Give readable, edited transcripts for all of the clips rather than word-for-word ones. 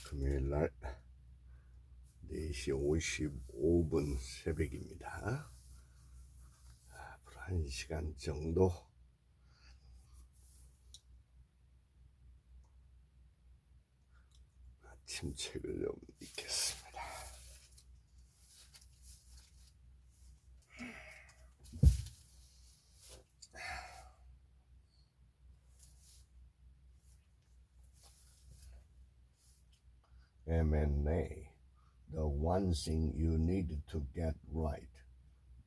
금요일날 4시 55분 새벽입니다. 앞으로 1시간 정도 아침책을 좀 읽겠습니다. M&A, the one thing you need to get right,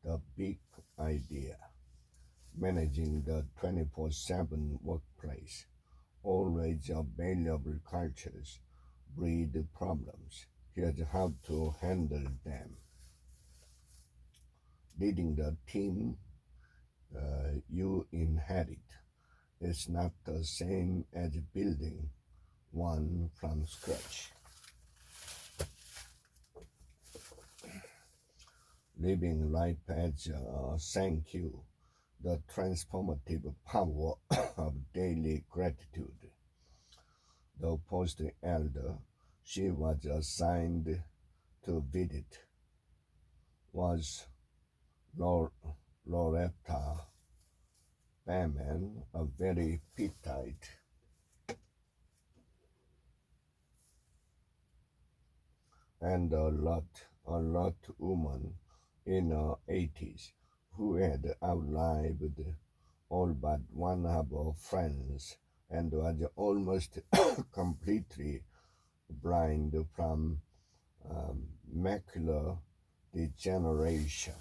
the big idea, managing the 24/7 workplace, always available cultures breed problems. Here's how to handle them. Leading the team you inherit is not the same as building one from scratch. Living life as a thank you, the transformative power of daily gratitude. The post elder she was assigned to visit was Loretta Behrman, a very petite and a lot woman in her 80s who had outlived all but one of her friends and was almost completely blind from macular degeneration.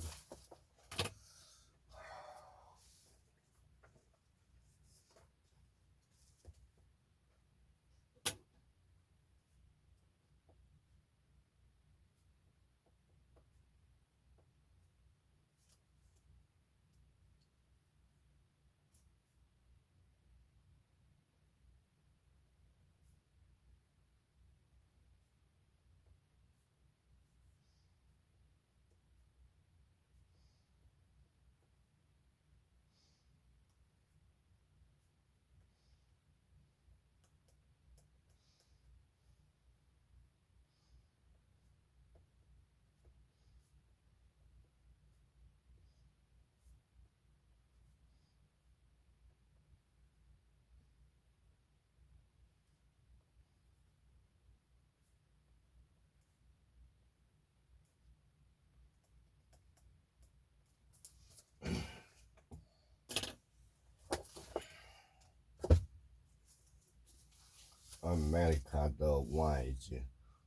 America the Wise,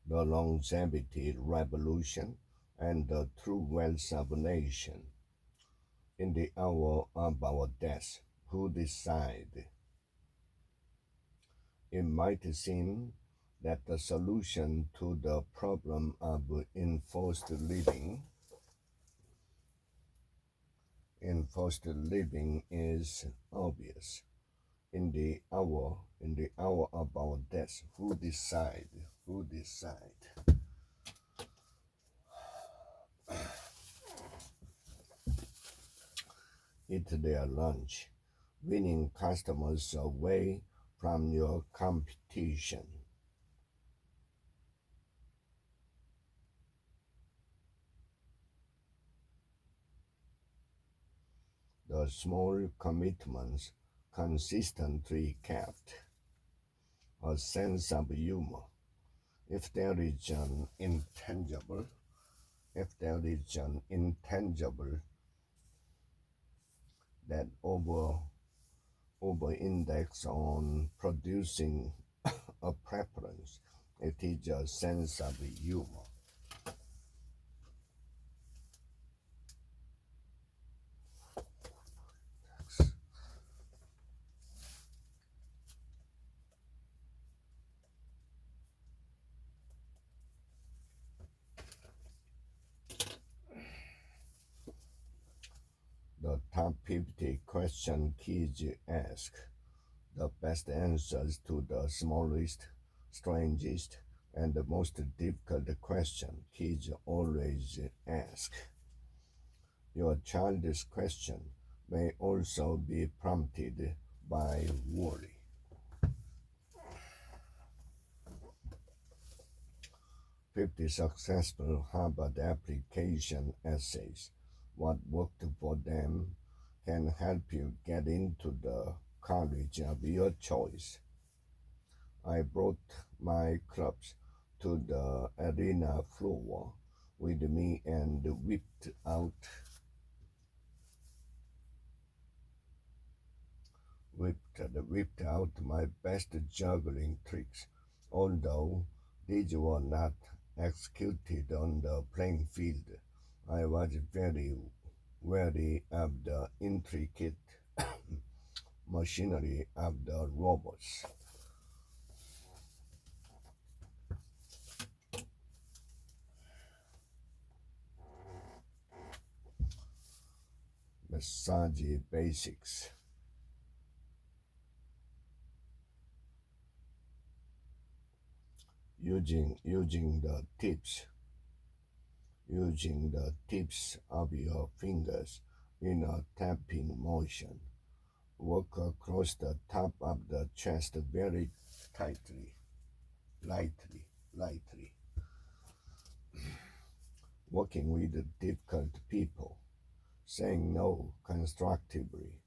the Longevity Revolution, and the True Wealth of a Nation. In the hour of our death, who decide? It might seem that the solution to the problem of enforced living is obvious. In the hour of our death, who decide? Eat their lunch, winning customers away from your competition. The small commitments consistently kept. A sense of humor. If there is an intangible that over-index on producing a preference, it is a sense of humor. The top 50 question kids ask, the best answers to the smallest, strangest, and the most difficult question kids always ask. Your child's question may also be prompted by worry. 50 successful Harvard application essays. What worked for them can help you get into the college of your choice. I brought my clubs to the arena floor with me and whipped out my best juggling tricks, although these were not executed on the playing field. I was very wary of the intricate machinery of the robots. Massage basics. Using the tips of your fingers in a tapping motion. Work across the top of the chest very tightly, lightly. Working with difficult people, saying no constructively.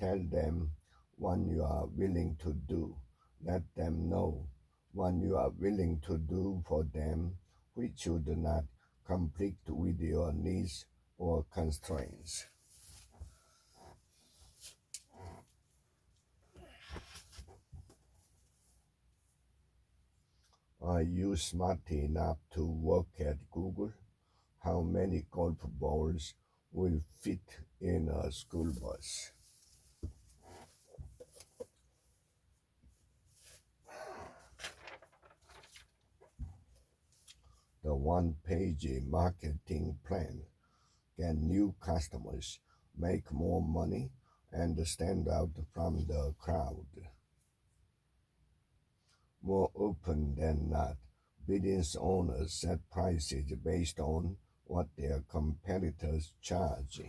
Tell them what you are willing to do. Let them know what you are willing to do for them, which should not conflict with your needs or constraints. Are you smart enough to work at Google? How many golf balls will fit in a school bus? The one-page marketing plan. Can new customers make more money and stand out from the crowd? More often than not, business owners set prices based on what their competitors charge.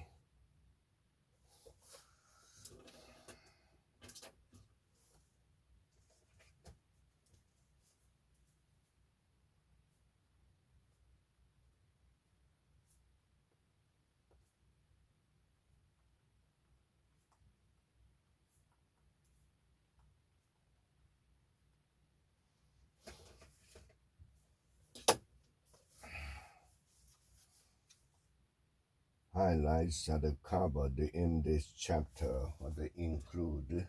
Highlights that are covered in this chapter include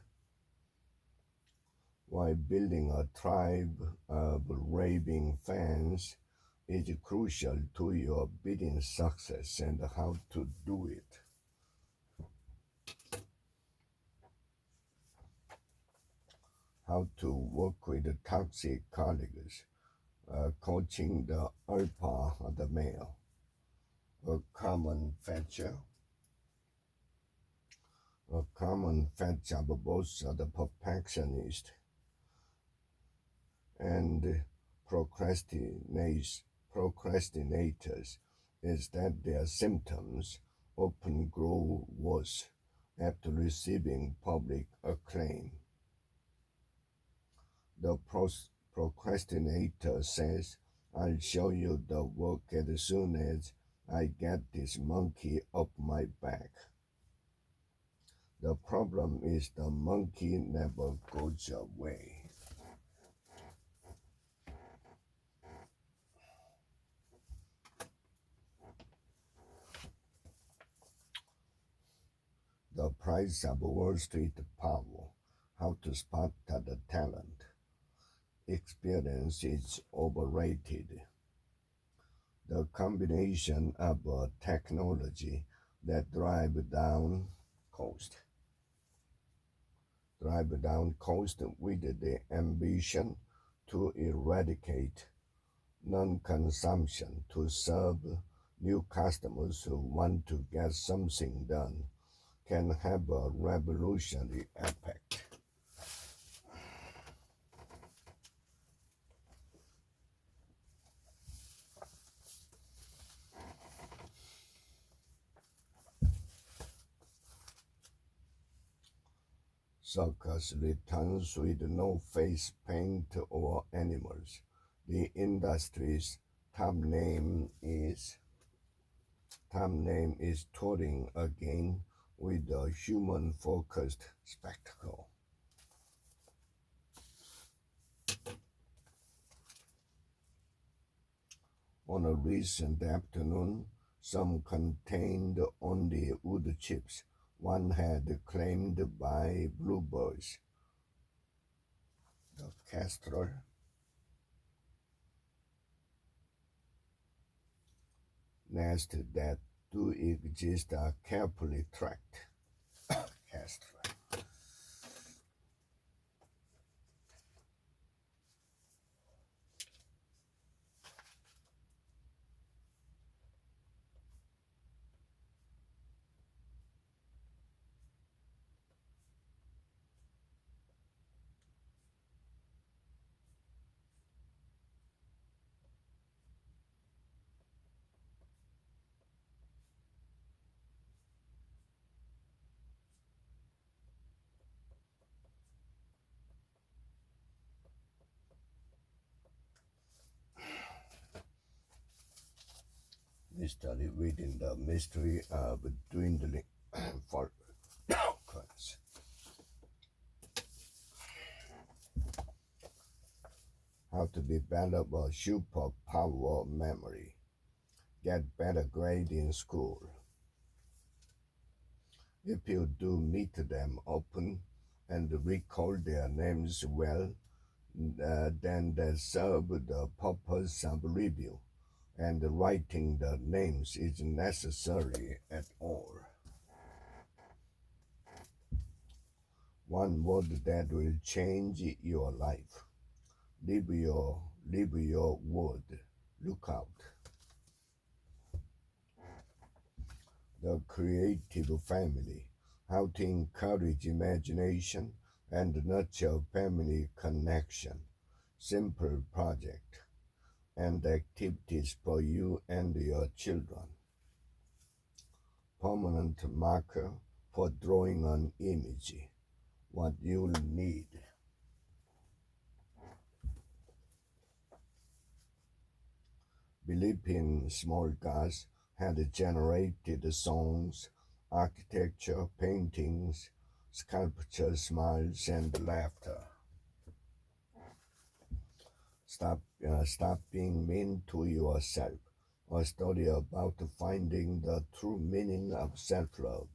why building a tribe of raving fans is crucial to your bidding success and how to do it. How to work with toxic colleagues, coaching the alpha of the male, a common feature. A common feature of both the perfectionist and procrastinators is that their symptoms often grow worse after receiving public acclaim. The procrastinator says, I'll show you the work as soon as I get this monkey off my back. The problem is the monkey never goes away. The price of Wall Street power, how to spot the talent. Experience is overrated. The combination of technology that cost, drive down cost with the ambition to eradicate non-consumption to serve new customers who want to get something done can have a revolutionary effect. Circus returns with no face paint or animals. The industry's Top name is touring again with a human-focused spectacle. On a recent afternoon, some contained only wood chips. One had claimed by bluebirds. The kestrel nests that do exist are carefully tracked. Kestrel. We study reading the mystery of dwindling falcons. How to develop a superpower memory. Get better grade in school. If you do meet them often and recall their names well, then they serve the purpose of review, and writing the names is necessary at all. One word that will change your life. Leave your word. Look out. The creative family. How to encourage imagination and nurture family connection. Simple project and activities for you and your children. Permanent marker for drawing an image. What you'll need. Philippine small gods had generated songs, architecture, paintings, sculpture, smiles, and laughter. Stop being mean to yourself. A story about finding the true meaning of self-love.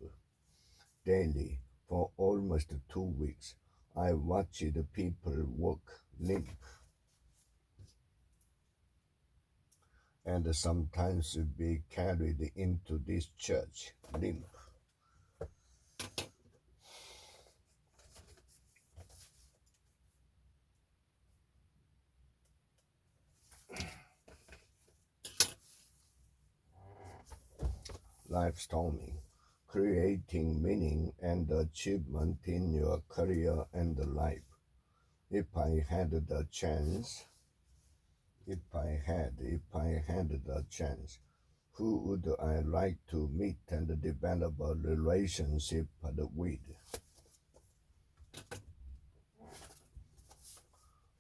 Daily, for almost 2 weeks, I watched people walk limp and sometimes be carried into this church limp. Life storming, creating meaning and achievement in your career and life. If I had the chance, if I had the chance, who would I like to meet and develop a relationship with?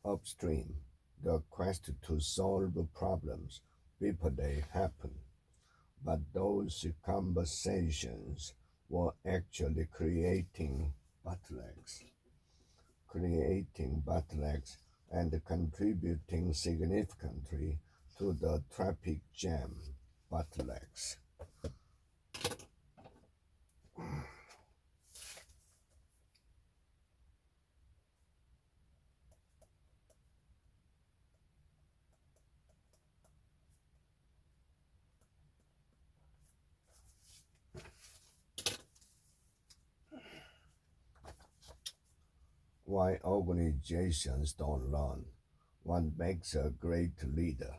Upstream, the quest to solve problems before they happen. But those conversations were actually creating bottlenecks and contributing significantly to the traffic jam bottlenecks. Why organizations don't learn. What makes a great leader?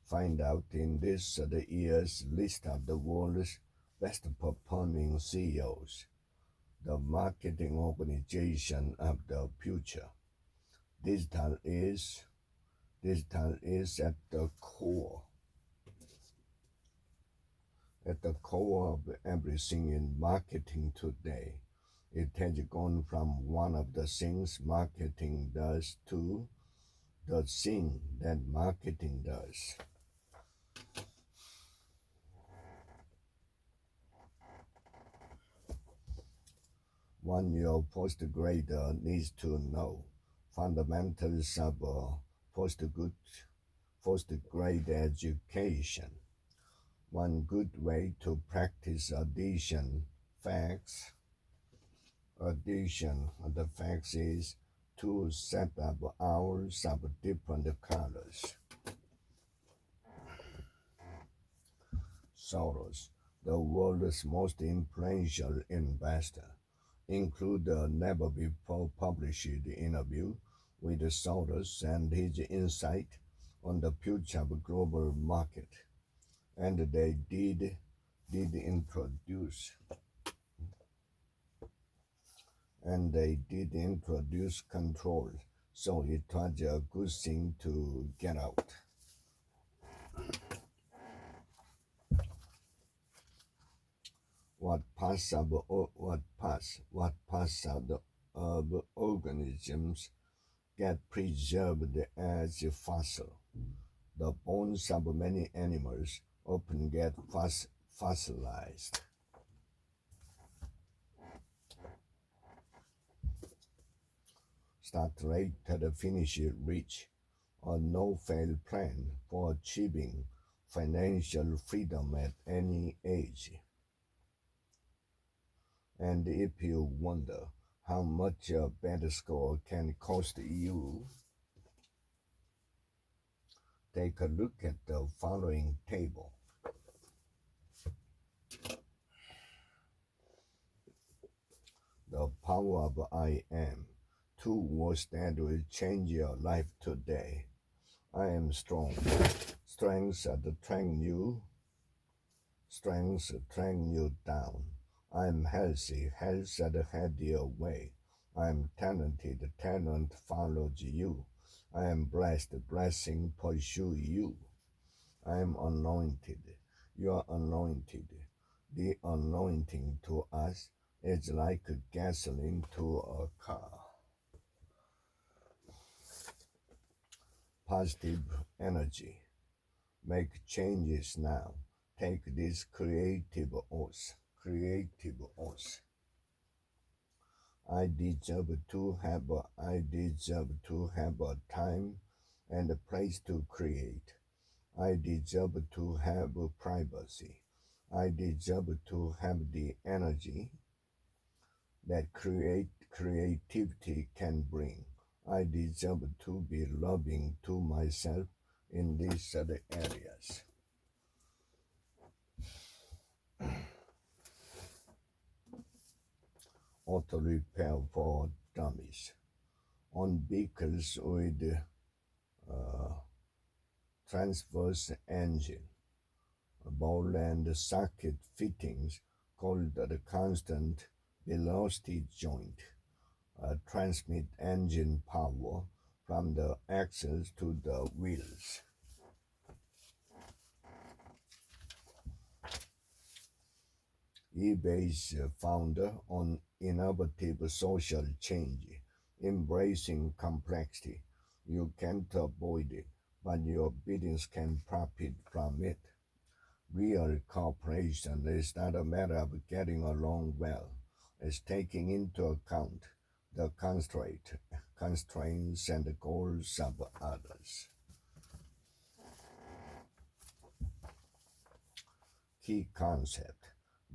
Find out in this the year's list of the world's best performing CEOs, the marketing organization of the future. Digital is digital is at the core of everything in marketing today. It has gone from one of the things marketing does to the thing that marketing does. One your postgrader needs to know fundamentals of postgrad education. One good way to practice addition of the facts is to set up hours of different colors. Soros, the world's most influential investor, include a never before published interview with Soros and his insight on the future of global market. And they did introduce control, so it was a good thing to get out. What parts of organisms get preserved as fossil? The bones of many animals often get fossilized. Start rate to the finish reach, a no-fail plan for achieving financial freedom at any age. And if you wonder how much a bad score can cost you, take a look at the following table. The power of I am. 2 words that will change your life today. I am strong. Strengths that train you down. I am healthy. Health that head your way. I am talented. Talent follows you. I am blessed. Blessing pursue you. I am anointed. You are anointed. The anointing to us is like gasoline to a car. Positive energy. Make changes now. Take this creative oath. I deserve to have a time and a place to create. I deserve to have privacy. I deserve to have the energy that creativity can bring. I deserve to be loving to myself in these other areas. Auto repair for dummies. On vehicles with transverse engine, ball and socket fittings called the constant velocity joint transmit engine power from the axles to the wheels. eBay's founder on innovative social change, embracing complexity. You can't avoid it, but your business can profit from it. Real cooperation is not a matter of getting along well. It's taking into account the constraints and the goals of others. Key concept: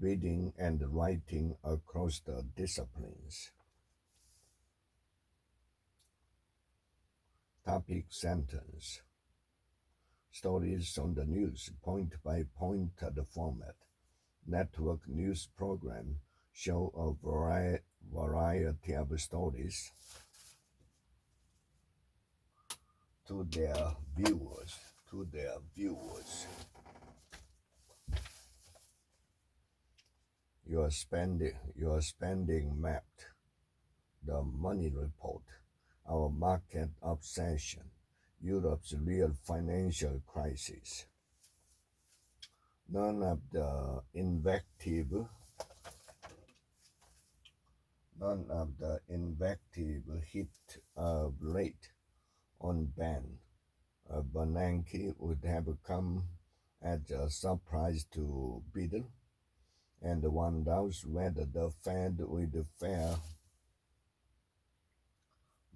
reading and writing across the disciplines. Topic sentence. Stories on the news, point by point format. Network news program show a variety of stories to their viewers. Your spending mapped. The Money Report, our market obsession, Europe's real financial crisis. None of the invective hit late on Bernanke would have come as a surprise to bidder, and one doubts whether the Fed will fare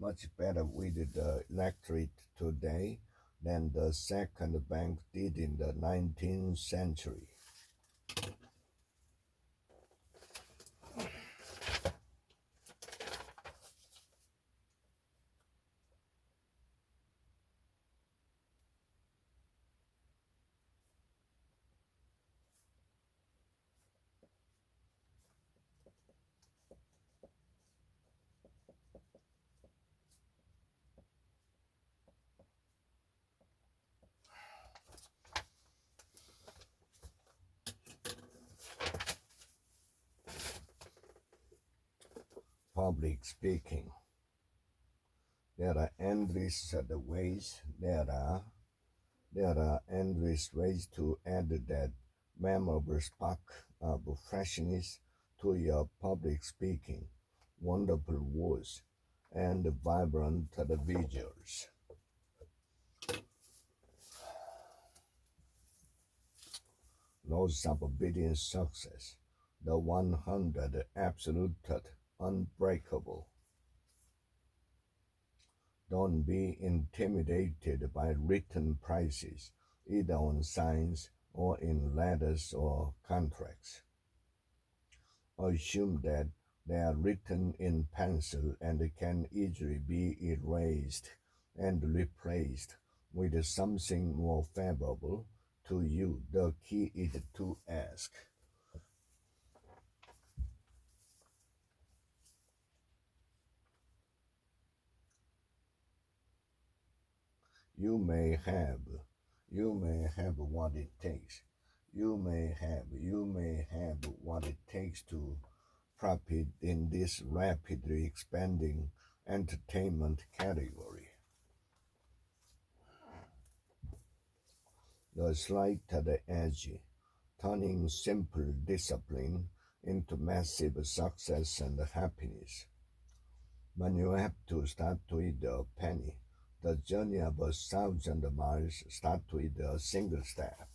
much better with the electorate today than the second bank did in the 19th century. Public speaking. There are endless ways. There are endless ways to add that memorable spark of freshness to your public speaking. Wonderful words and vibrant visuals. Laws of obedience success. The 100 absolute unbreakable. Don't be intimidated by written prices, either on signs or in letters or contracts. Assume that they are written in pencil and can easily be erased and replaced with something more favorable to you. The key is to ask. You may have what it takes. You may have what it takes to profit in this rapidly expanding entertainment category. The slight to the edge, turning simple discipline into massive success and happiness. When you have to start with a penny, the journey of 1,000 miles starts with a single step.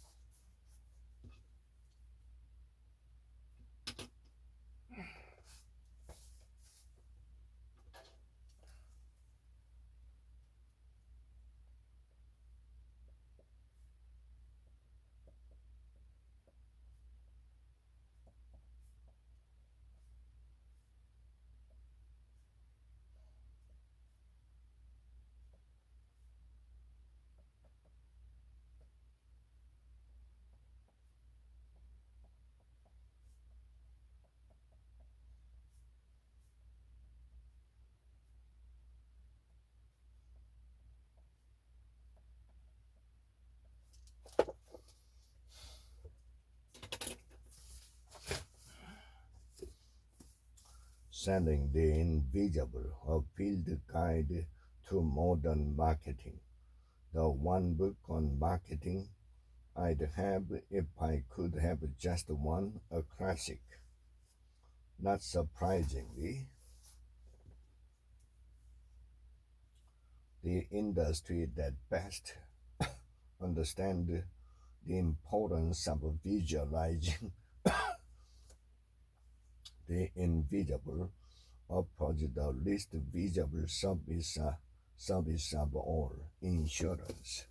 Selling the Invisible, a field guide to modern marketing. The one book on marketing I'd have if I could have just one, a classic. Not surprisingly, the industry that best understand the importance of visualizing the invisible offers the least visible service of all, insurance.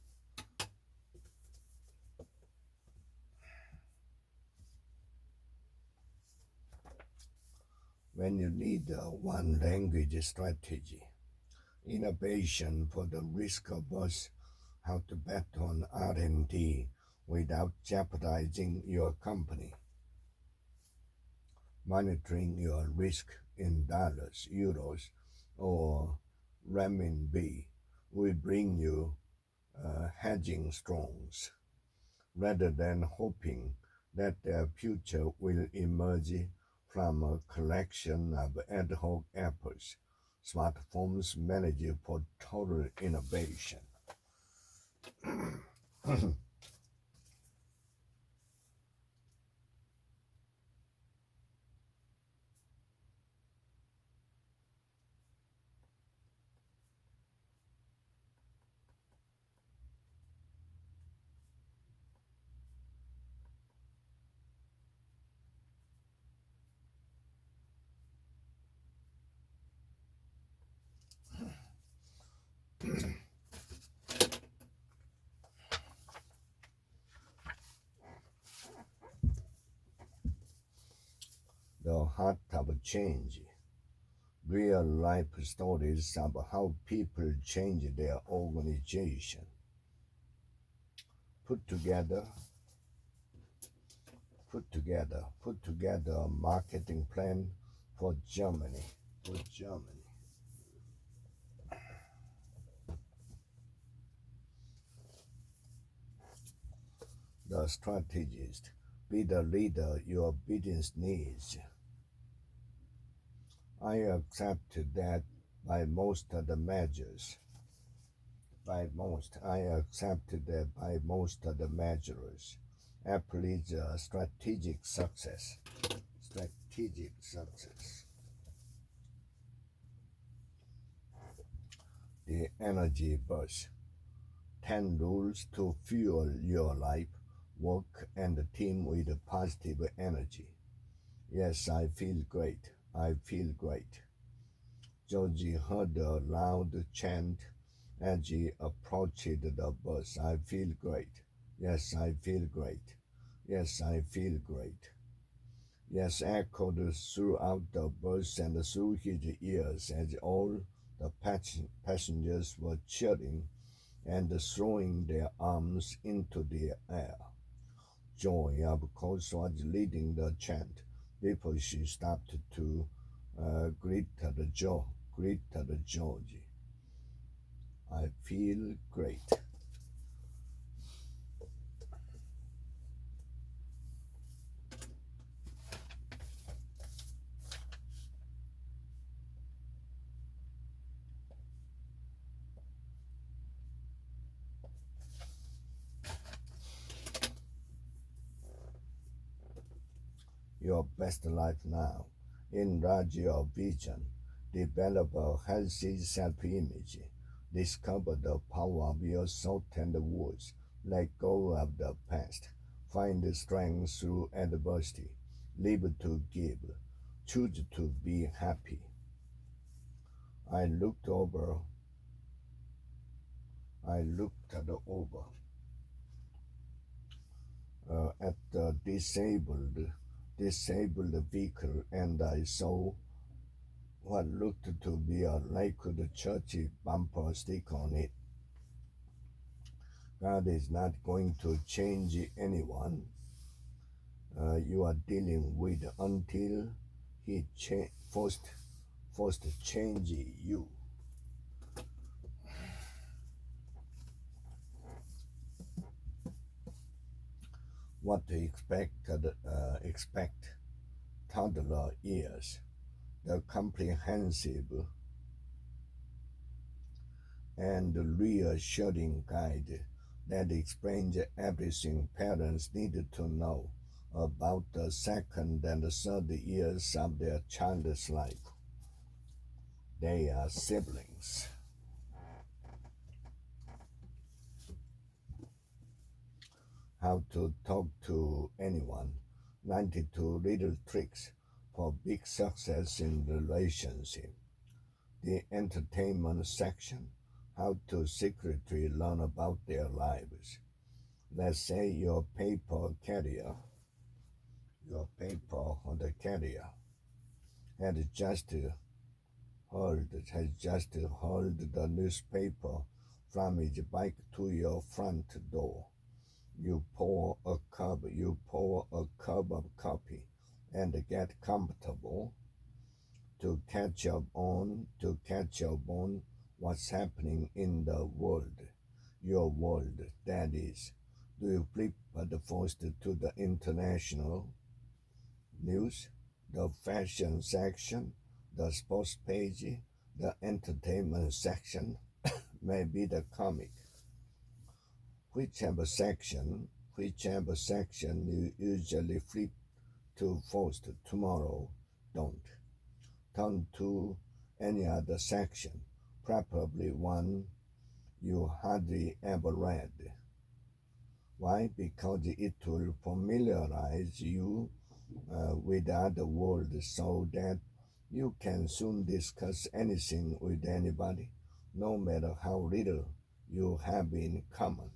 When you need a one language strategy, innovation for the risk averse, how to bet on R&D without jeopardizing your company, monitoring your risk in dollars, euros, or renminbi will bring you hedging strongs rather than hoping that their future will emerge from a collection of ad hoc efforts. Smartphones manage for total innovation. The Heart of Change. Real life stories about how people change their organization. Put together, put together a marketing plan for Germany. For Germany. The strategist. Be the leader your business needs. I accept that by most of the measures. I accept that by most of the measures. Apple is a strategic success. Strategic success. The energy bus. 10 rules to fuel your life, work, and team with positive energy. Yes, I feel great. I feel great. Georgie heard a loud chant as he approached the bus. I feel great. Yes, I feel great. Yes, I feel great. Yes, echoed throughout the bus and through his ears as all the passengers were cheering and throwing their arms into the air. Joy, of course, was leading the chant before she stopped to greet the Georgie. I feel great. Your best life now. Enlarge your vision. Develop a healthy self-image. Discover the power of your thought and words. Let go of the past. Find strength through adversity. Live to give. Choose to be happy. I looked over at the disabled vehicle and I saw what looked to be a Lakewood church bumper sticker on it. God is not going to change anyone you are dealing with until He first change you. What to expect toddler years. The comprehensive and reassuring guide that explains everything parents need to know about the second and third years of their child's life. They are siblings. How to talk to anyone. 92 little tricks for big success in relationship. The entertainment section. How to secretly learn about their lives. Let's say your paper on the carrier has just hurled the newspaper from his bike to your front door. You pour a cup of coffee and get comfortable to catch up on what's happening in the world, your world, that is. Do you flip the first to the international news, the fashion section, the sports page, the entertainment section, maybe the comic? Whichever section you usually flip to first tomorrow, don't. Turn to any other section, preferably one you hardly ever read. Why? Because it will familiarize you with the other world so that you can soon discuss anything with anybody, no matter how little you have in common.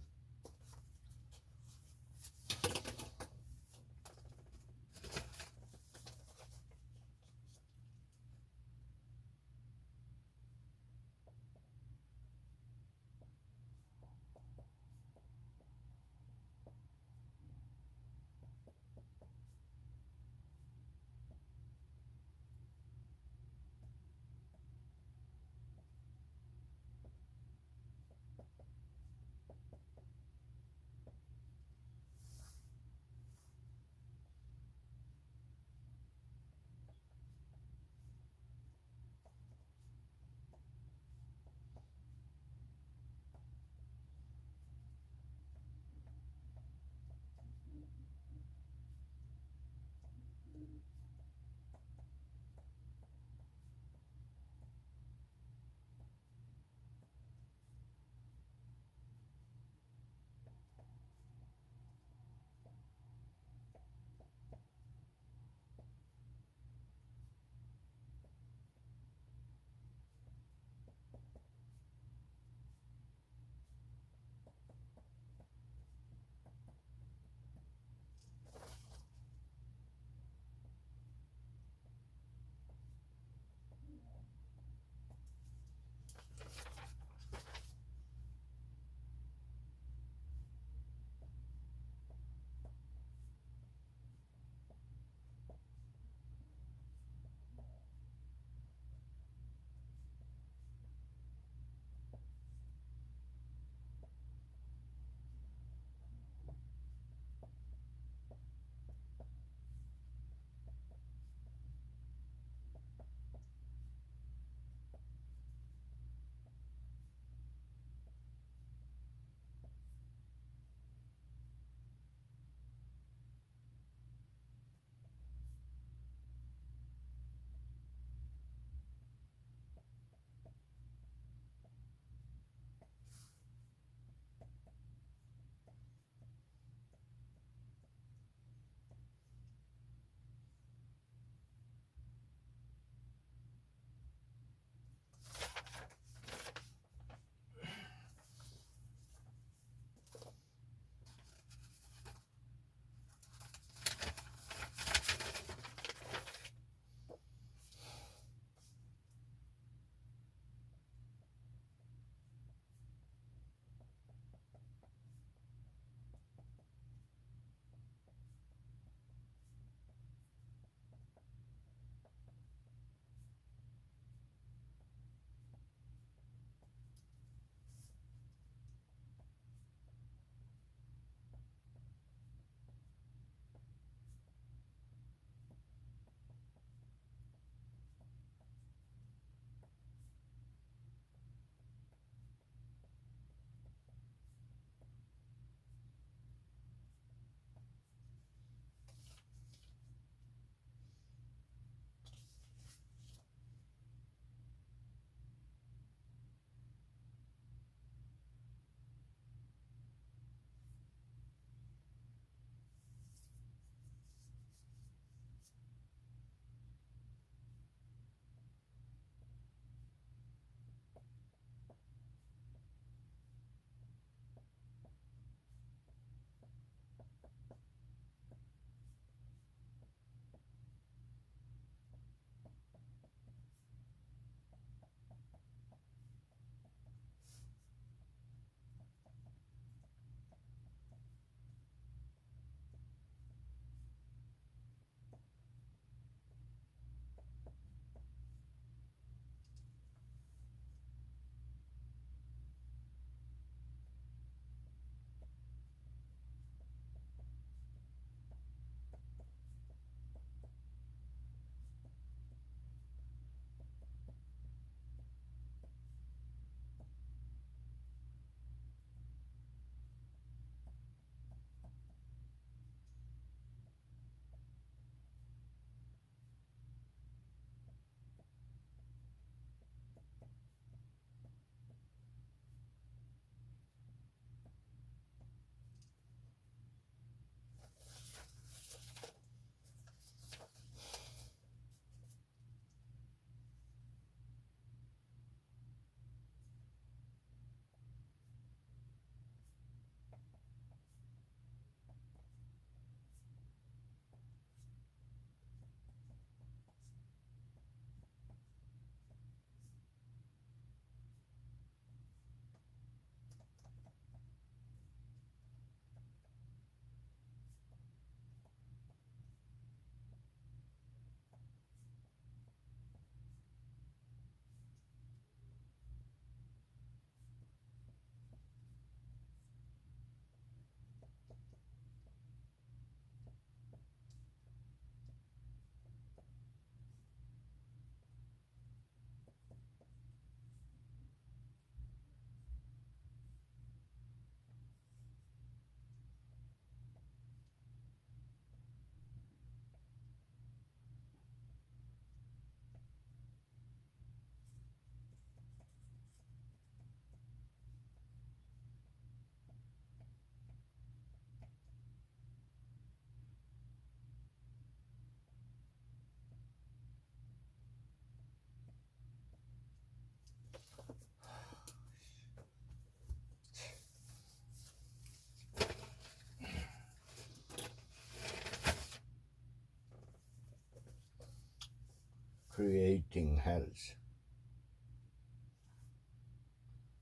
creating health.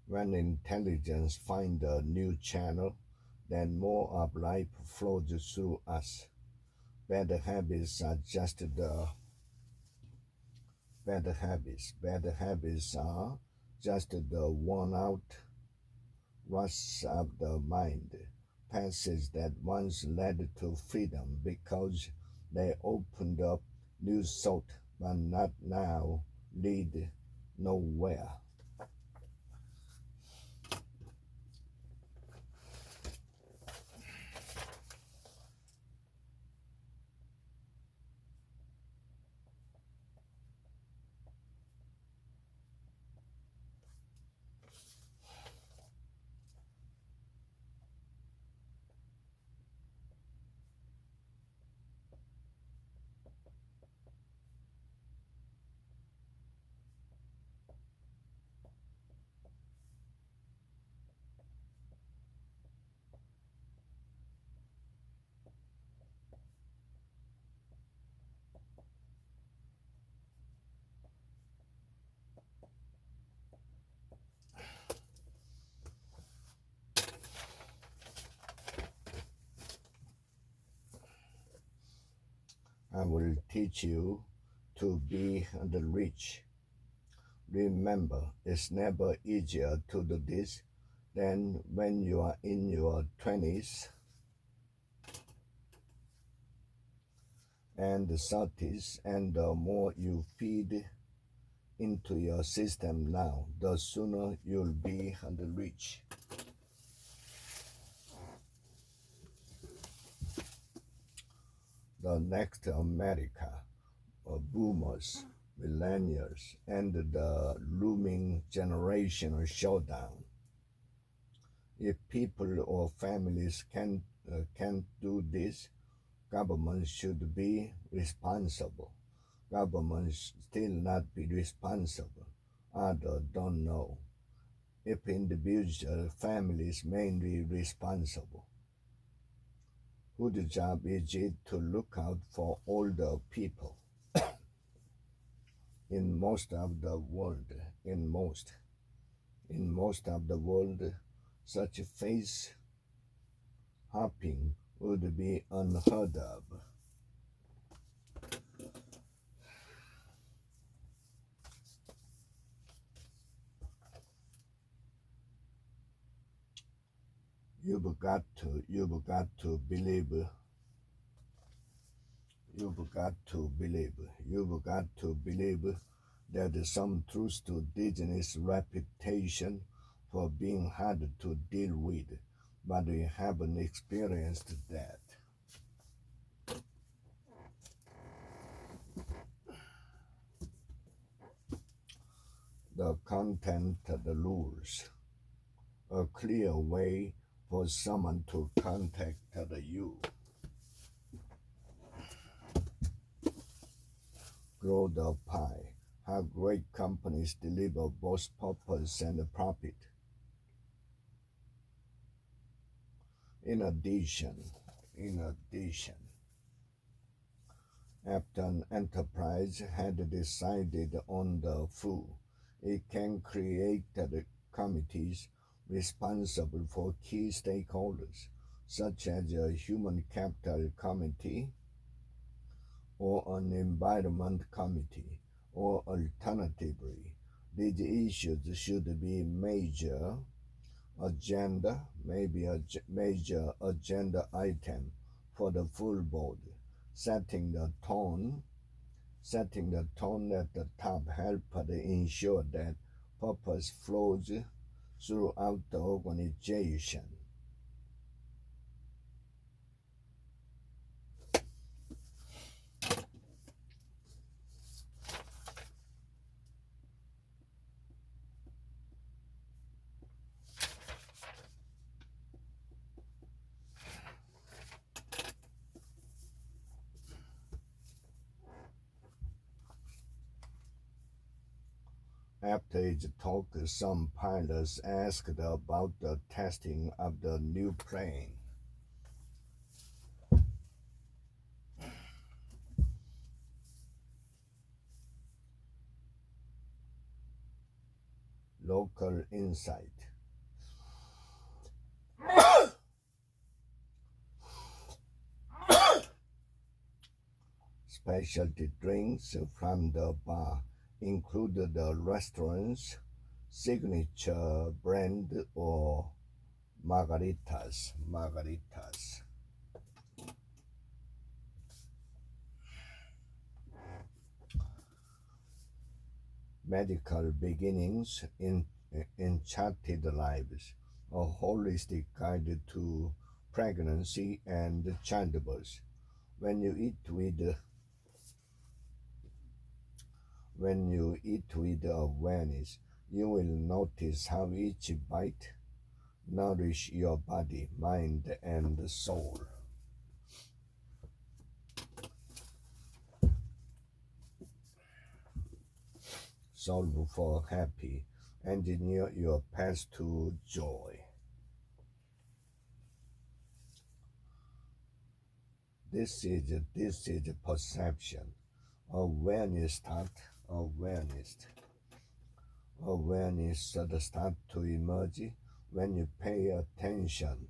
When intelligence finds a new channel, then more of life flows through us. Bad habits are just the bad habits. Bad habits are just the worn out rust of the mind, paths that once led to freedom because they opened up new thought, but not now lead nowhere. I will teach you to be the rich. Remember, it's never easier to do this than when you are in your 20s and 30s, and the more you feed into your system now, the sooner you'll be the rich. The next America, boomers, millennials, and the looming generational showdown. If people or families can't do this, government should be responsible. Government still not be responsible. Others don't know. If individual families mainly responsible, whose job is it to look out for older people? In most of the world, in most of the world, such face hopping would be unheard of. You've got to believe there is some truth to Disney's reputation for being hard to deal with, but we haven't experienced that. The content, the rules, a clear way for someone to contact you. Grow the pie. How great companies deliver both purpose and profit. In addition, in addition, after an enterprise had decided on the foo, it can create the committees responsible for key stakeholders, such as a human capital committee or an environment committee, or alternatively, these issues should be maybe a major agenda item for the full board, setting the tone, setting the tone at the top help ensure that purpose flows throughout the organization. After his talk, some pilots asked about the testing of the new plane. local insight. Specialty drinks from the bar include the restaurant's signature brand or margaritas. Medical beginnings in enchanted lives, a holistic guide to pregnancy and childbirth. When you eat with when you eat with awareness, you will notice how each bite nourish your body, mind, and soul. Solve for happy. Engineer your path to joy. This is perception. Awareness start awareness. Awareness should start to emerge when you pay attention.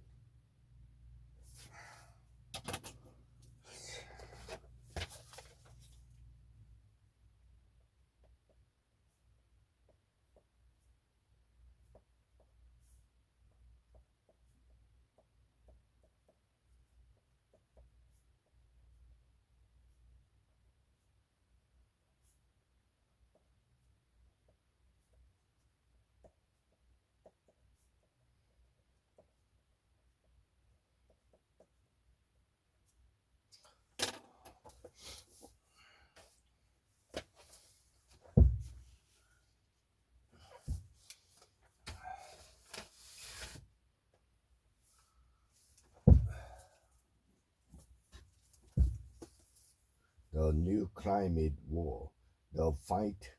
The new climate war, the fight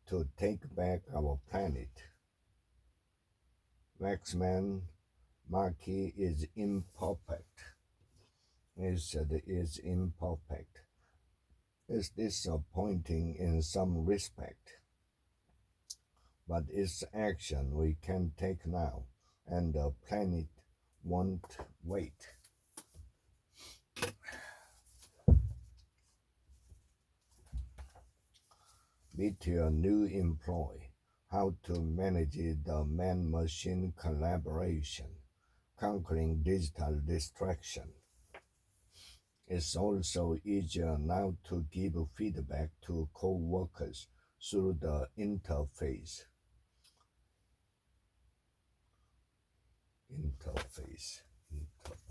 to take back our planet. Waxman Markey is imperfect. Is imperfect. Is disappointing in some respect, but it's action we can take now, and the planet won't wait. Meet your new employee. How to manage the man-machine collaboration, conquering digital distraction. It's also easier now to give feedback to co-workers through the interface. Interface. Interface.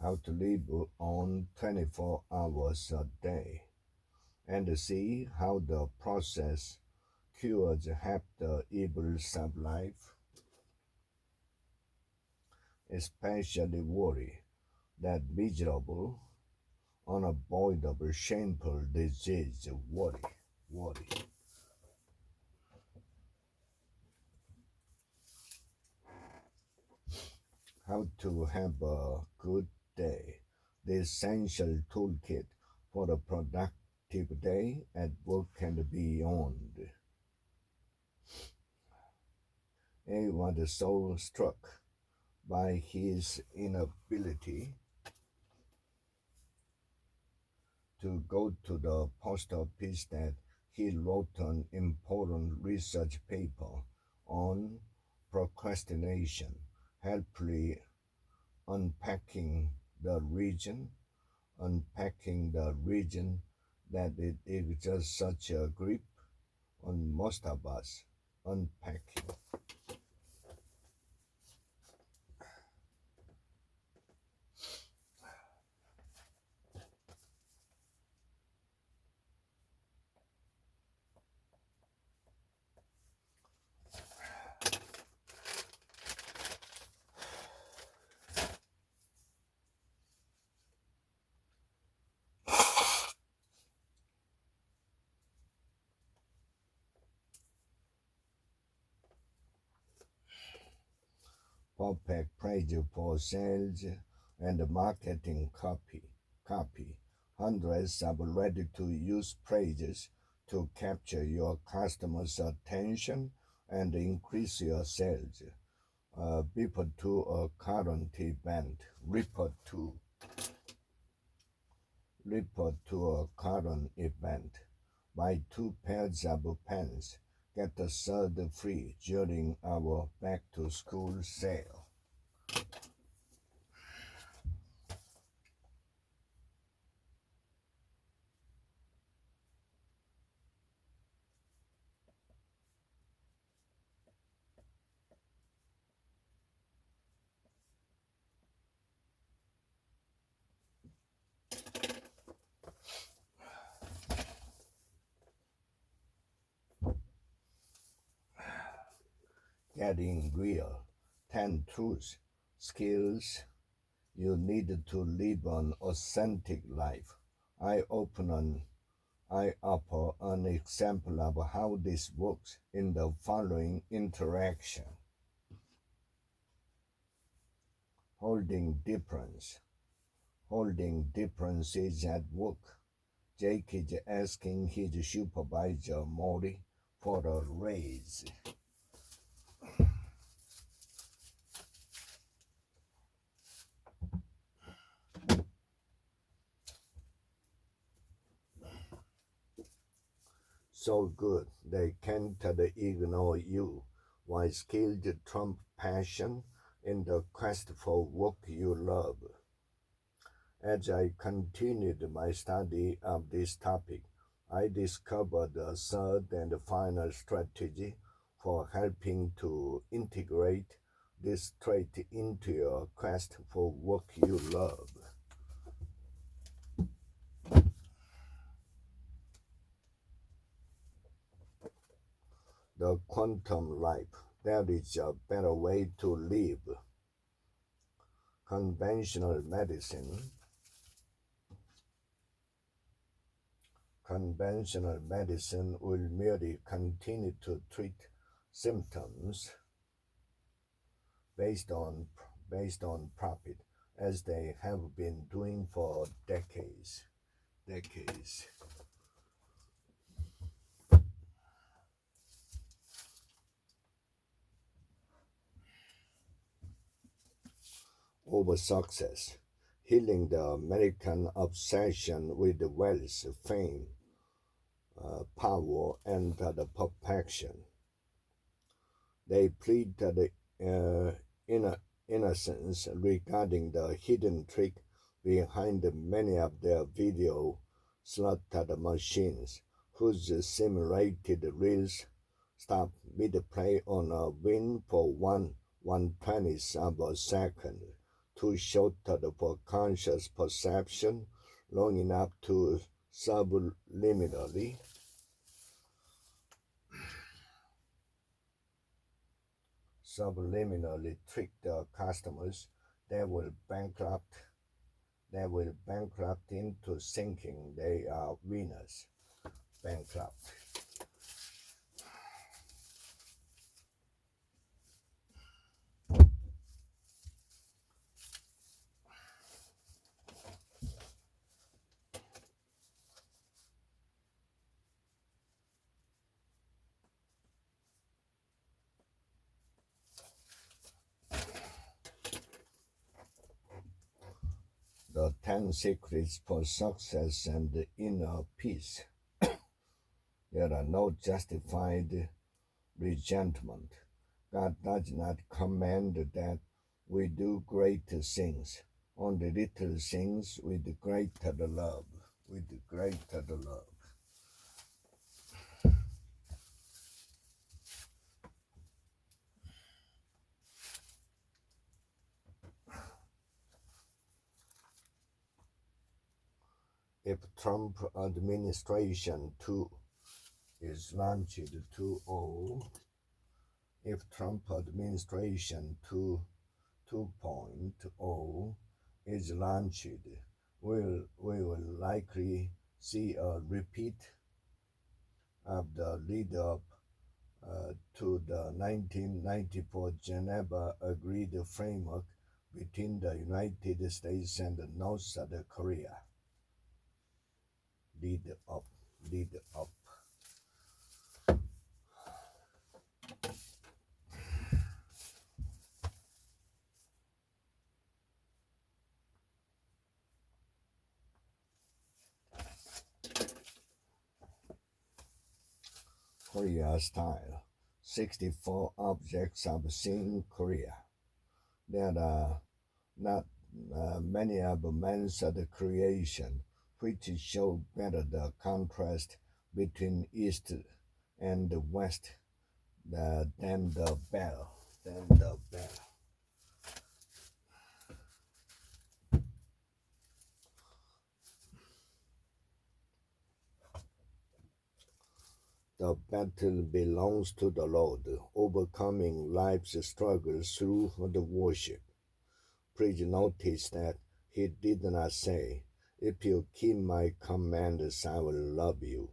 How to live on 24 hours a day and see how the process cures half the evils of life, especially worry, that miserable, unavoidable, shameful disease, worry. How to have a good day, the essential toolkit for a productive day at work and beyond. A was so struck by his inability to go to the post office that he wrote an important research paper on procrastination, helpfully unpacking the region, that it is just such a grip on most of us, unpacking. perfect praise for sales and marketing copy. Hundreds of ready-to-use phrases to capture your customers' attention and increase your sales. Report to a current event. Report to a current event. Buy 2 pairs of pants. Get a third free during our back-to-school sale. Getting real. 10 truths, skills you need to live an authentic life. I offer an example of how this works in the following interaction. Holding difference. Holding differences at work. Jake is asking his supervisor Mori for a raise. So good they can't ignore you. Why skilled trump passion in the quest for work you love? As I continued my study of this topic, I discovered a third and final strategy for helping to integrate this trait into your quest for work you love. The quantum life. There is a better way to live. Conventional medicine will merely continue to treat symptoms based on profit, as they have been doing for decades. Over success, healing the American obsession with wealth, fame, power, and the perfection. They plead the innocence regarding the hidden trick behind many of their video slotted machines, whose simulated reels stop mid-play on a win for 1/20th of a second, too short for conscious perception, long enough to subliminally trick the customers. They will bankrupt into thinking they are winners. Bankrupt. The 10 secrets for success and inner peace. There are no justified resentment. God does not command that we do great things, only little things with greater love. If Trump administration 2 is launched 2.0, if Trump administration 2.0 is launched, we will likely see a repeat of the lead up to the 1994 Geneva Agreed Framework between the United States and North Korea. Lead up, lead up. Korea style. 64 objects of seen Korea. There are not many of man's creation which show better the contrast between East and West than the bell. Than the bell. The battle belongs to the Lord, overcoming life's struggles through the worship. Please notice that he did not say, if you keep my commands, I will love you.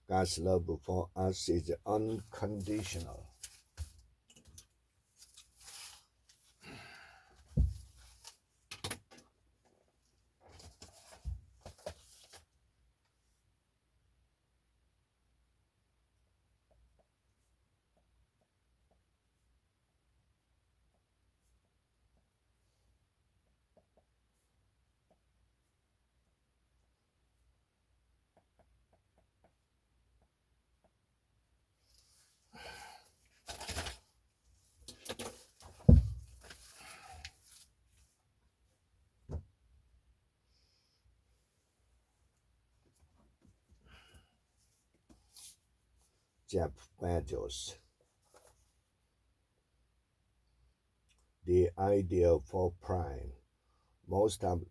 God's love for us is unconditional. Jeff Bezos. The idea for Prime. Most of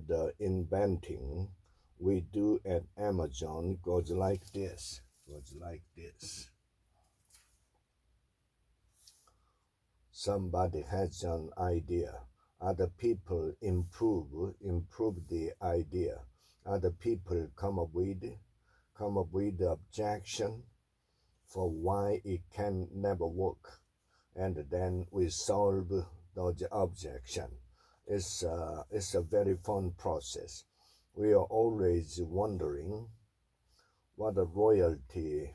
the inventing we do at Amazon goes like this. Goes like this. Somebody has an idea. Other people improve the idea. Other people come up with the objection for why it can never work, and then we solve those objection. It's a very fun process. We are always wondering what a royalty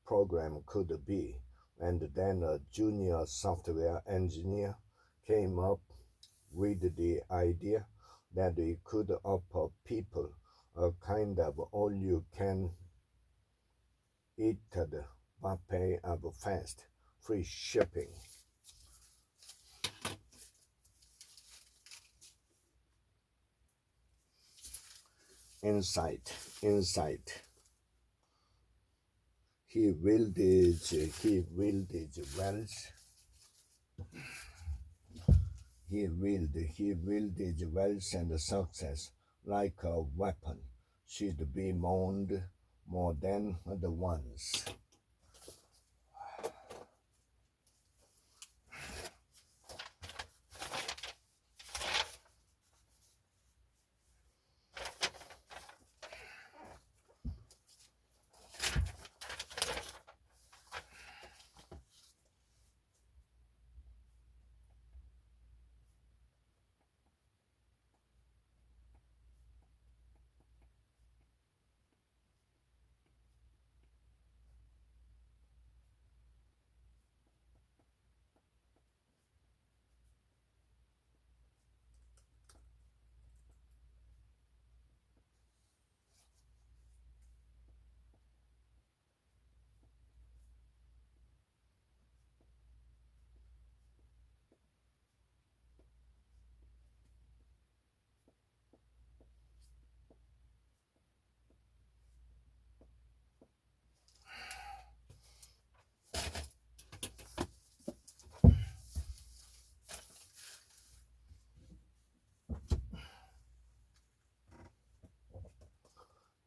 program could be, and then a junior software engineer came up with the idea that we could offer people a kind of all-you-can-eat buffet of fast, free shipping. Insight. He wielded wealth. He wielded wealth and success like a weapon. Should be mourned more than the ones.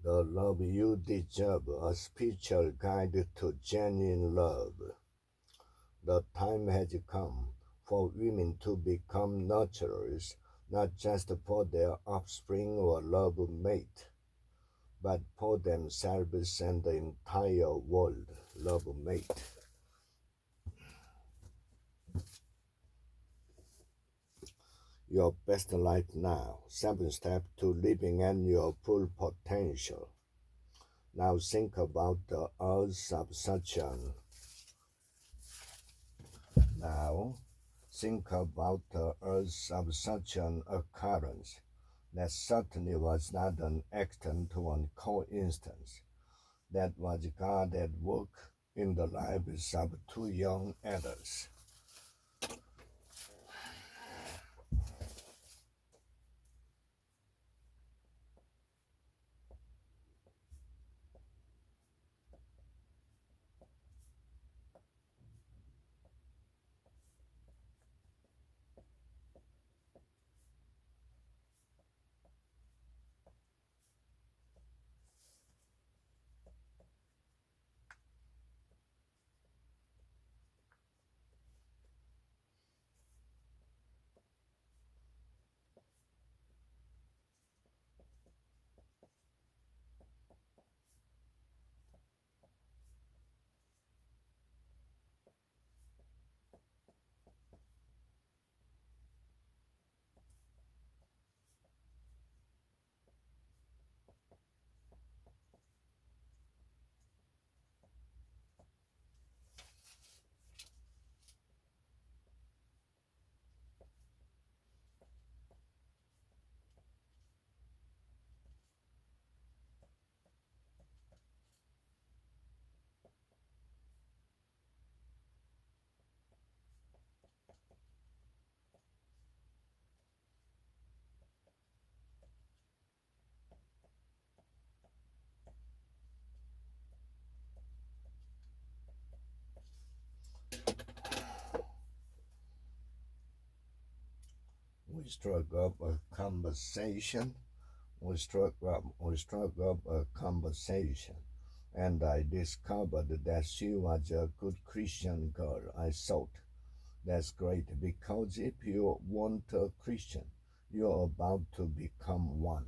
The love you deserve, a spiritual guide to genuine love. The time has come for women to become nurturers, not just for their offspring or love mate, but for themselves and the entire world. Love mate. Your best life now. 7 steps to living at your full potential. Now think about the Earth's obsession. Now think about the Earth's obsession occurrence. That certainly was not an accident or a coincidence. That was God at work in the lives of 2 young adults. We struck up a conversation. We struck up a conversation, and I discovered that she was a good Christian girl. I thought, that's great, because if you weren't a Christian, you're about to become one.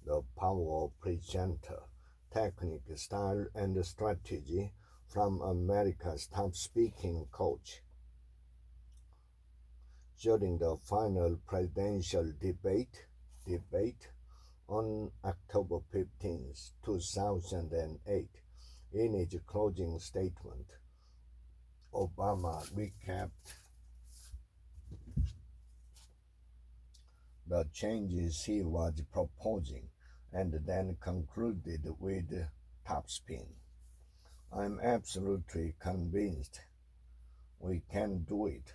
The power of presenter, technique, style, and strategy from America's top speaking coach. During the final presidential debate on October 15, 2008, in his closing statement, Obama recapped the changes he was proposing and then concluded with topspin. I'm absolutely convinced we can do it.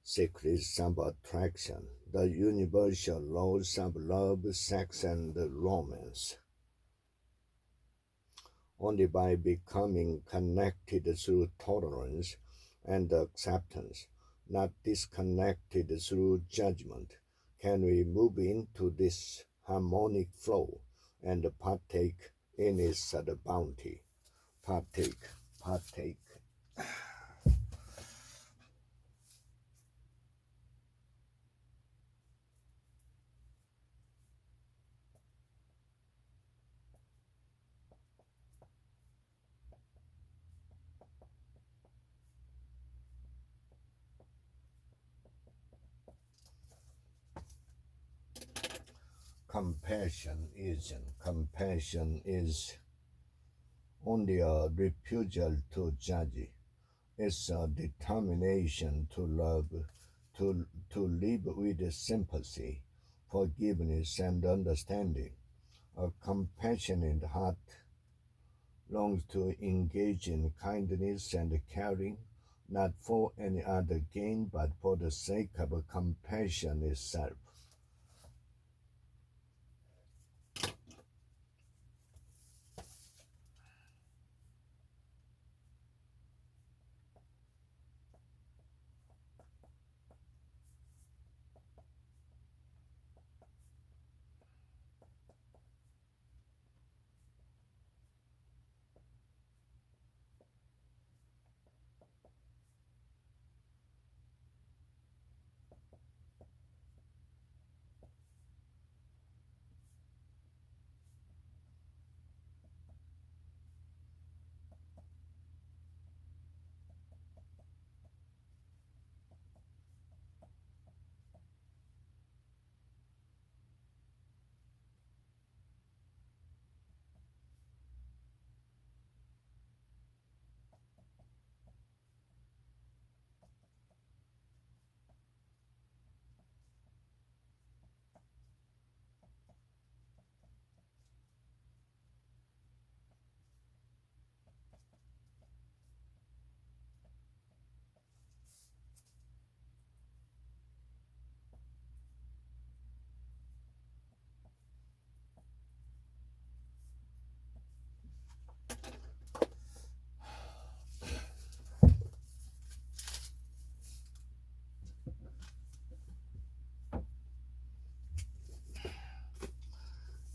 Secrets of Attraction, the Universal Laws of Love, Sex, and Romance. Only by becoming connected through tolerance and acceptance, not disconnected through judgment, can we move into this harmonic flow and partake in its bounty. Partake, partake. Compassion is only a refusal to judge. It's a determination to love, to live with sympathy, forgiveness, and understanding. A compassionate heart longs to engage in kindness and caring, not for any other gain, but for the sake of compassion itself.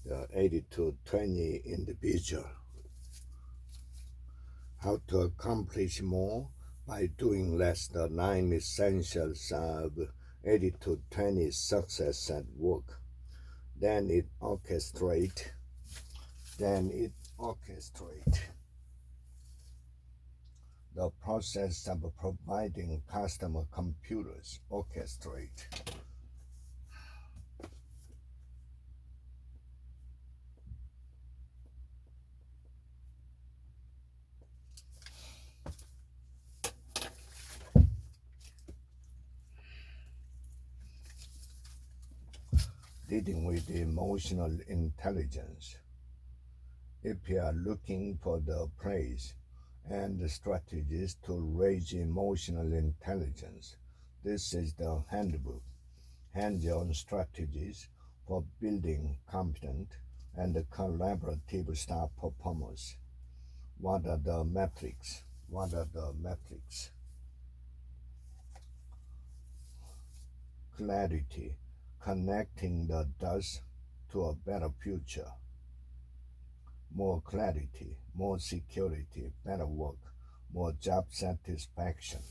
The 80 to 20 individual. How to accomplish more by doing less. The 9 essentials of 80 to 20 success at work. Then it orchestrate. The process of providing customer computers. Orchestrate. Dealing with emotional intelligence. If you are looking for the praise and the strategies to raise emotional intelligence, this is the handbook. Hands-on strategies for building competent and collaborative staff performance. What are the metrics? What are the metrics? Clarity, connecting the dots to a better future. More clarity, more security, better work, more job satisfaction.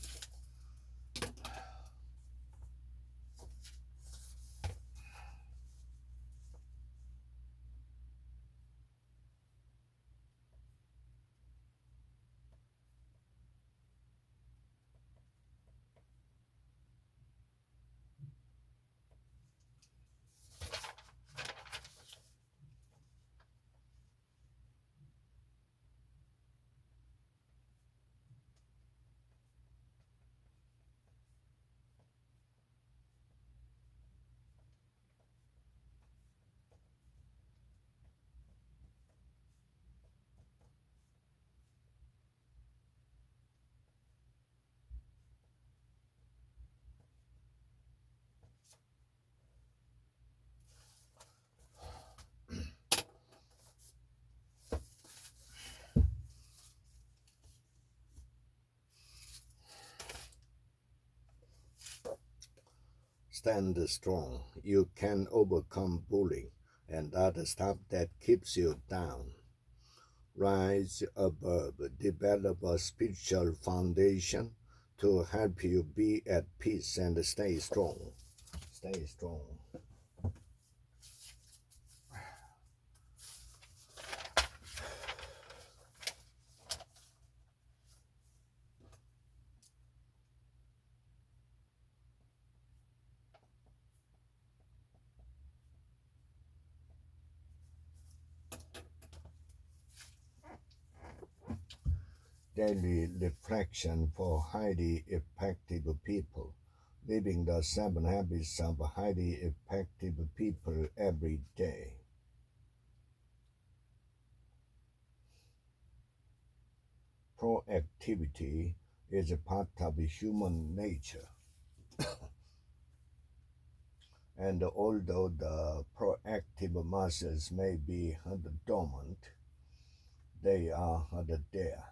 Stand strong. You can overcome bullying and other stuff that keeps you down. Rise above. Develop a spiritual foundation to help you be at peace and stay strong. Stay strong. Daily reflection for highly effective people. Living the 7 habits of highly effective people every day. Proactivity is a part of human nature. And although the proactive muscles may be dormant, they are there.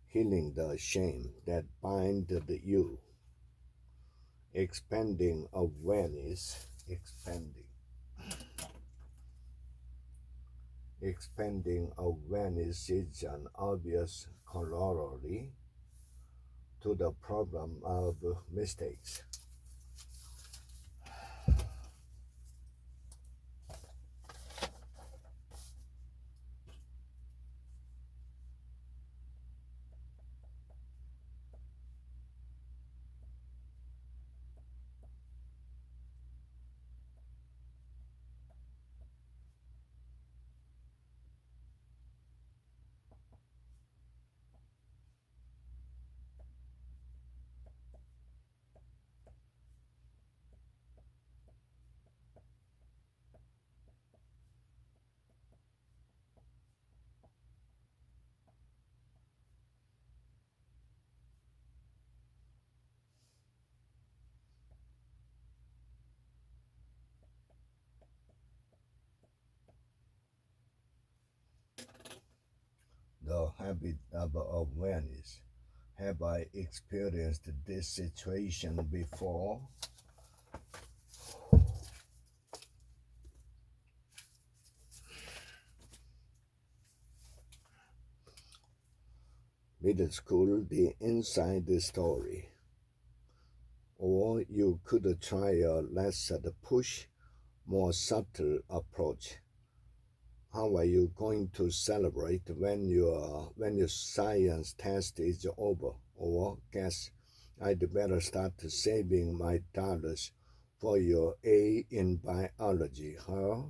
Healing the shame that binded you. Expanding awareness. Expanding awareness is an obvious corollary to the problem of mistakes. The habit of awareness. Have I experienced this situation before? Middle school, the inside story. Or you could try a less push, more subtle approach. How are you going to celebrate when your science test is over? Or guess I'd better start saving my dollars for your A in biology, huh?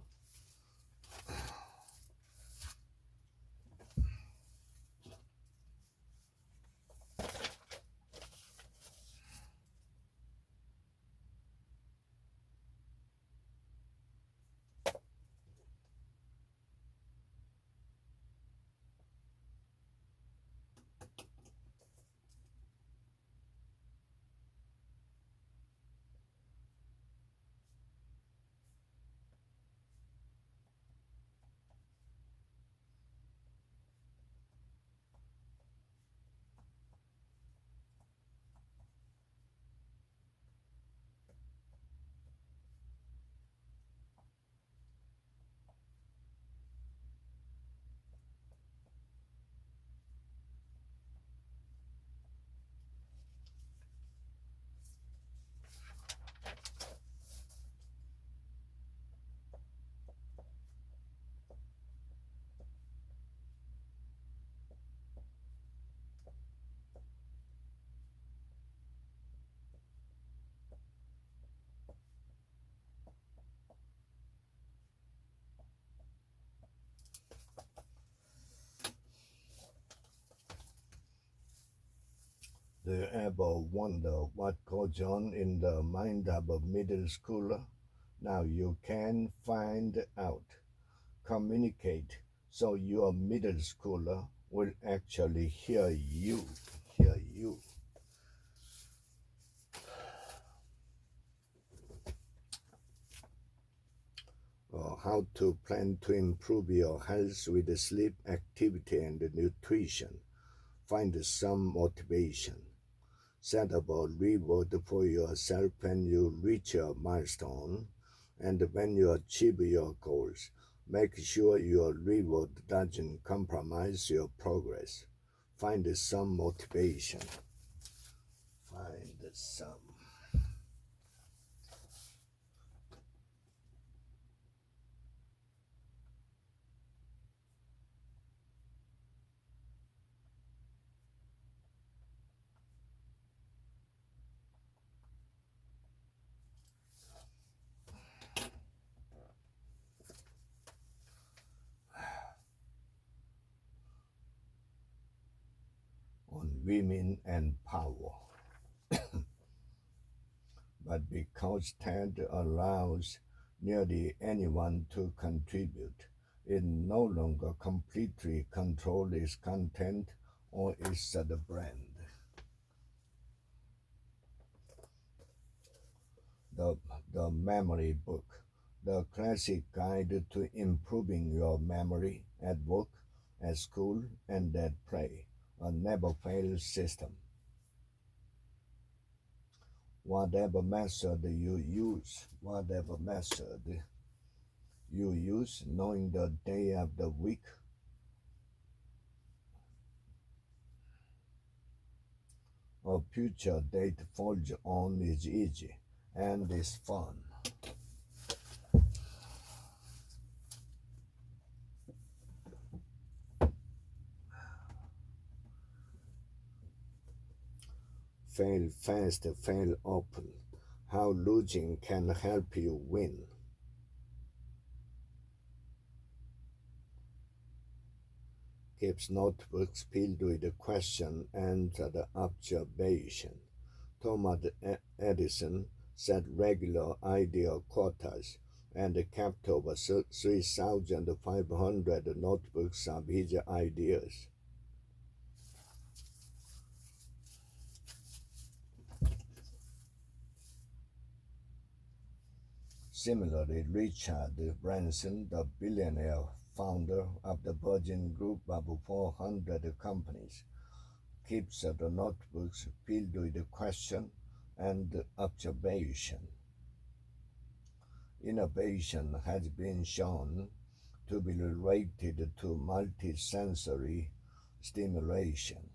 Do you ever wonder what goes on in the mind of a middle schooler? Now you can find out. Communicate so your middle schooler will actually hear you. Hear you. How to plan to improve your health with sleep, activity, and nutrition. Find some motivation. Set up a reward for yourself when you reach your milestone and when you achieve your goals. Make sure your reward doesn't compromise your progress. Find some motivation. Find some. On women and power. But because TED allows nearly anyone to contribute, it no longer completely controls its content or its brand. The, the Memory Book, the classic guide to improving your memory at work, at school, and at play, a never fail system. Whatever method you use, knowing the day of the week, a future date forged on is easy and is fun. Fail fast, fail often. How losing can help you win. Keeps notebooks filled with question and the observation. Thomas Edison set regular idea quotas and kept over 3,500 notebooks of his ideas. Similarly, Richard Branson, the billionaire founder of the Virgin Group of 400 companies, keeps the notebooks filled with question and observation. Innovation has been shown to be related to multisensory stimulation.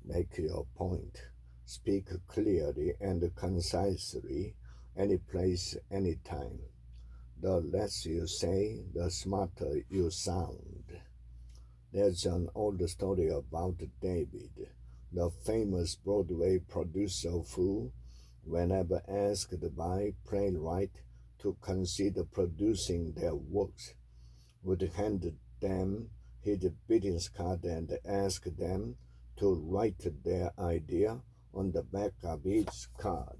Make your point. Speak clearly and concisely, any place, any time. The less you say, the smarter you sound. There's an old story about David, the famous Broadway producer who, whenever asked by playwright to consider producing their works, would hand them his business card and ask them to write their idea on the back of each card.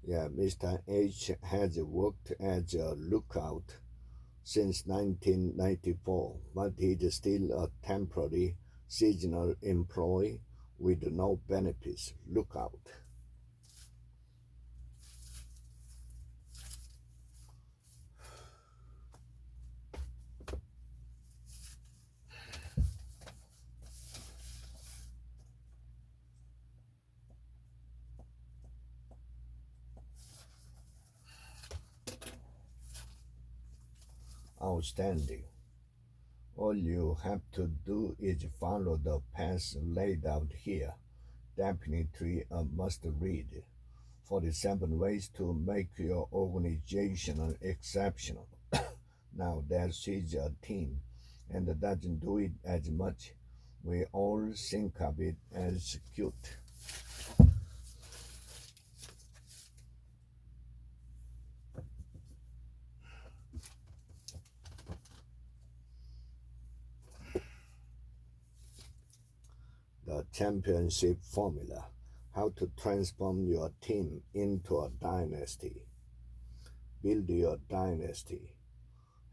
Yeah, Mr. H has worked as a lookout since 1994, but he's still a temporary seasonal employee with no benefits. Lookout. Outstanding. All you have to do is follow the path laid out here. Definitely a must read. 47 ways to make your organization exceptional. Now that she's a team and doesn't do it as much, we all think of it as cute. The championship formula: how to transform your team into a dynasty. Build your dynasty.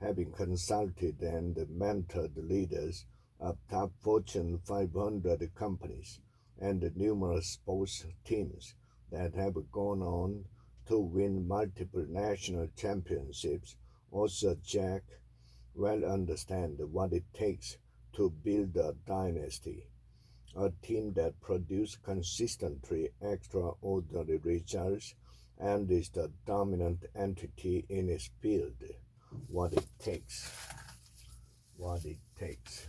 Having consulted and mentored leaders of top Fortune 500 companies and numerous sports teams that have gone on to win multiple national championships, also Jack well understand what it takes to build a dynasty, a team that produces consistently extraordinary results and is the dominant entity in its field. What it takes. What it takes.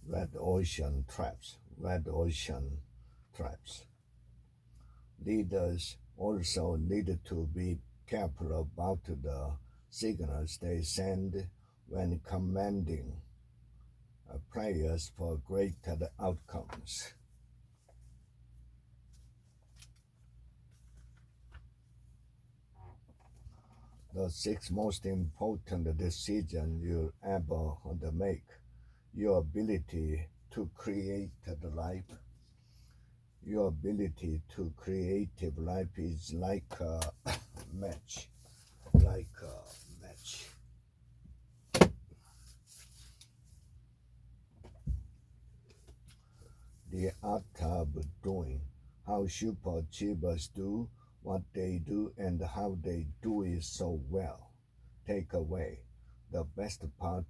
Red ocean traps. Red ocean traps. Leaders also need to be careful about the signals they send when commanding players for greater outcomes. The six most important decisions you'll ever make: your ability to create the life. Your ability to creative life is like a match, like a match. The art of doing, how superachievers do what they do and how they do it so well. Takeaway: the best part,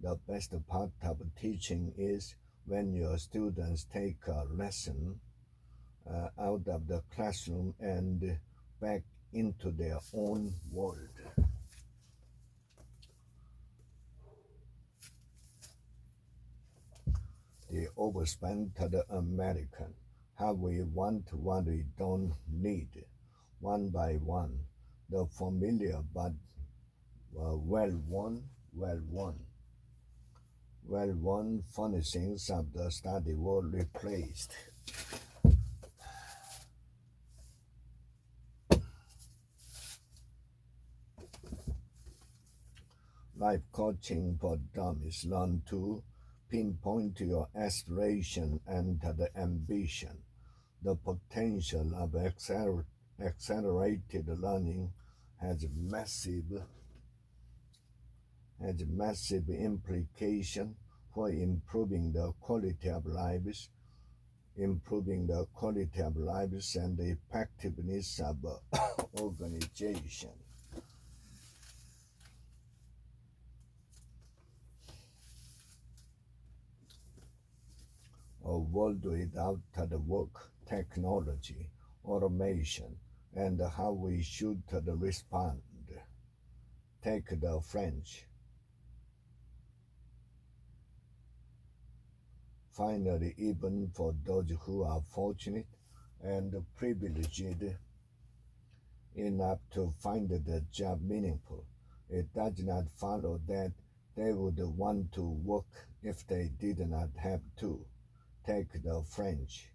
the best part of teaching is when your students take a lesson out of the classroom and back into their own world. The overspent American, how we want what we don't need, one by one. The familiar but well-worn furnishings of the study were replaced. Life coaching for dummies. Learn to pinpoint your aspiration and the ambition. The potential of accelerated learning has massive implication for improving the quality of lives, and the effectiveness of organization. A world without the work, technology, automation, and how we should respond. Take the French. Finally, even for those who are fortunate and privileged enough to find the job meaningful, it does not follow that they would want to work if they did not have to. Take the French.